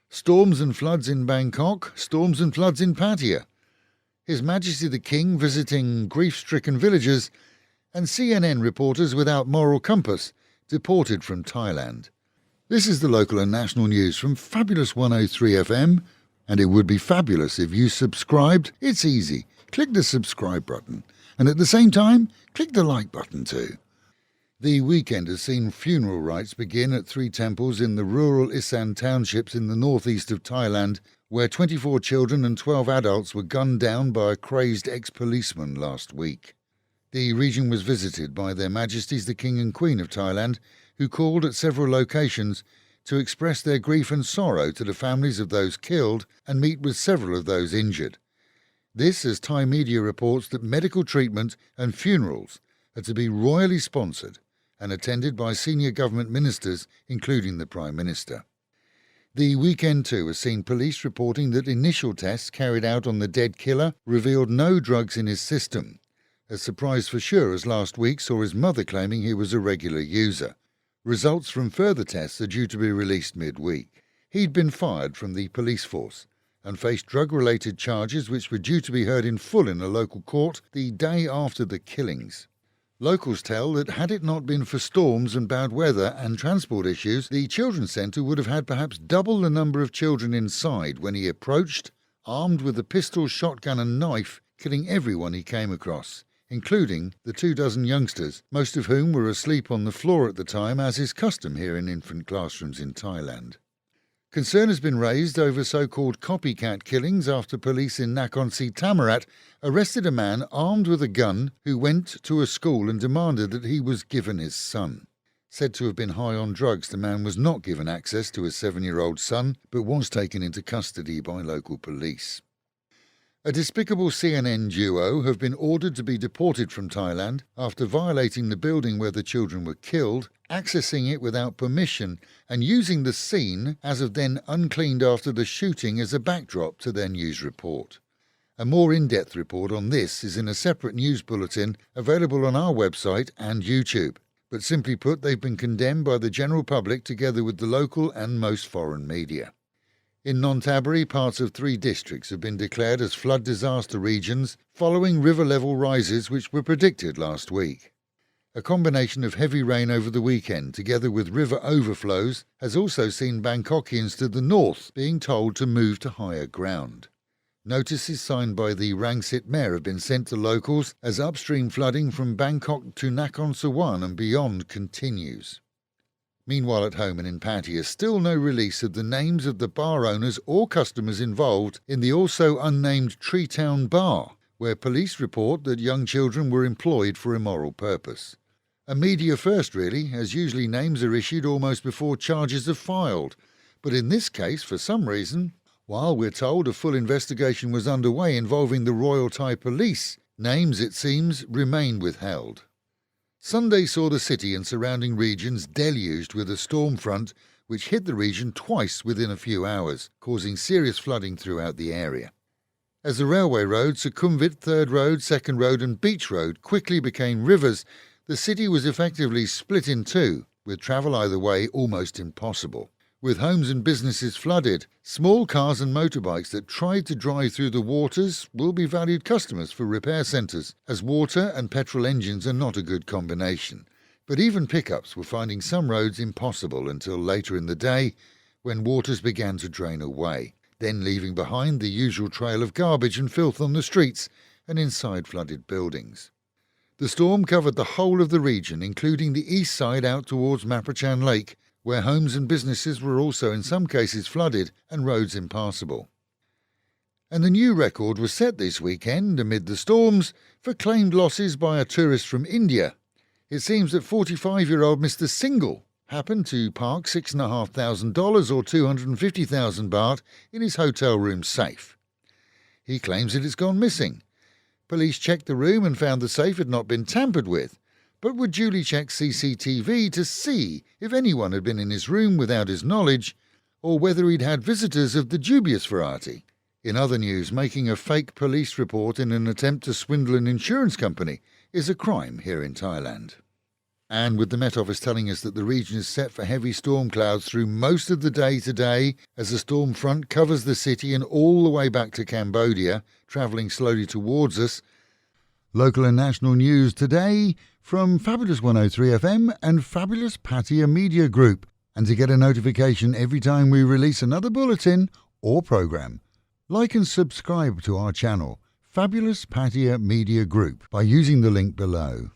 Storms and floods in Bangkok, storms and floods in Pattaya. His Majesty the King visiting grief-stricken villagers, and CNN reporters without moral compass deported from Thailand. This is the local and national news from Fabulous 103 FM, and it would be fabulous if you subscribed. It's easy. Click the subscribe button, and at the same time, click the like button too. The weekend has seen funeral rites begin at 3 temples in the rural Isan townships in the northeast of Thailand, where 24 children and 12 adults were gunned down by a crazed ex-policeman last week. The region was visited by Their Majesties the King and Queen of Thailand, who called at several locations to express their grief and sorrow to the families of those killed and meet with several of those injured. This as Thai media reports that medical treatment and funerals are to be royally sponsored and attended by senior government ministers, including the Prime Minister. The weekend too has seen police reporting that initial tests carried out on the dead killer revealed no drugs in his system. A surprise for sure, as last week saw his mother claiming he was a regular user. Results from further tests are due to be released mid-week. He'd been fired from the police force and faced drug-related charges which were due to be heard in full in a local court the day after the killings. Locals tell that had it not been for storms and bad weather and transport issues, the children's centre would have had perhaps double the number of children inside when he approached, armed with a pistol, shotgun and knife, killing everyone he came across, including the 24 youngsters, most of whom were asleep on the floor at the time, as is custom here in infant classrooms in Thailand. Concern has been raised over so-called copycat killings after police in Nakhon Si Thammarat arrested a man armed with a gun who went to a school and demanded that he was given his son. Said to have been high on drugs, the man was not given access to his 7-year-old son, but was taken into custody by local police. A despicable CNN duo have been ordered to be deported from Thailand after violating the building where the children were killed, accessing it without permission, and using the scene, as of then uncleaned after the shooting, as a backdrop to their news report. A more in-depth report on this is in a separate news bulletin available on our website and YouTube. But simply put, they've been condemned by the general public together with the local and most foreign media. In Nonthaburi, parts of 3 districts have been declared as flood disaster regions following river level rises which were predicted last week. A combination of heavy rain over the weekend together with river overflows has also seen Bangkokians to the north being told to move to higher ground. Notices signed by the rangist mayor have been sent to locals as upstream flooding from Bangkok to Nakhon Sawan and beyond continues. Meanwhile at home and in Pattaya, still no release of the names of the bar owners or customers involved in the also unnamed Tree Town bar, where police report that young children were employed for immoral purpose. A media first really, as usually names are issued almost before charges are filed. But in this case, for some reason, while we're told a full investigation was underway involving the Royal Thai Police, names, it seems, remain withheld. Sunday saw the city and surrounding regions deluged with a storm front which hit the region twice within a few hours, causing serious flooding throughout the area. As the railway road, Sukhumvit, 3rd Road, 2nd Road and Beach Road quickly became rivers, the city was effectively split in two, with travel either way almost impossible. With homes and businesses flooded, small cars and motorbikes that tried to drive through the waters will be valued customers for repair centres, as water and petrol engines are not a good combination. But even pickups were finding some roads impossible until later in the day, when waters began to drain away, then leaving behind the usual trail of garbage and filth on the streets and inside flooded buildings. The storm covered the whole of the region, including the east side out towards Maprachan Lake, where homes and businesses were also in some cases flooded and roads impassable. And the new record was set this weekend, amid the storms, for claimed losses by a tourist from India. It seems that 45-year-old Mr. Singhal happened to park $6,500 or 250,000 baht in his hotel room safe. He claims that it's gone missing. Police checked the room and found the safe had not been tampered with, but would duly check CCTV to see if anyone had been in his room without his knowledge, or whether he'd had visitors of the dubious variety. In other news, making a fake police report in an attempt to swindle an insurance company is a crime here in Thailand. And with the Met Office telling us that the region is set for heavy storm clouds through most of the day today as the storm front covers the city and all the way back to Cambodia, travelling slowly towards us. Local and national news today from Fabulous 103 FM and Fabulous Pattaya Media Group. And to get a notification every time we release another bulletin or programme, like and subscribe to our channel, Fabulous Pattaya Media Group, by using the link below.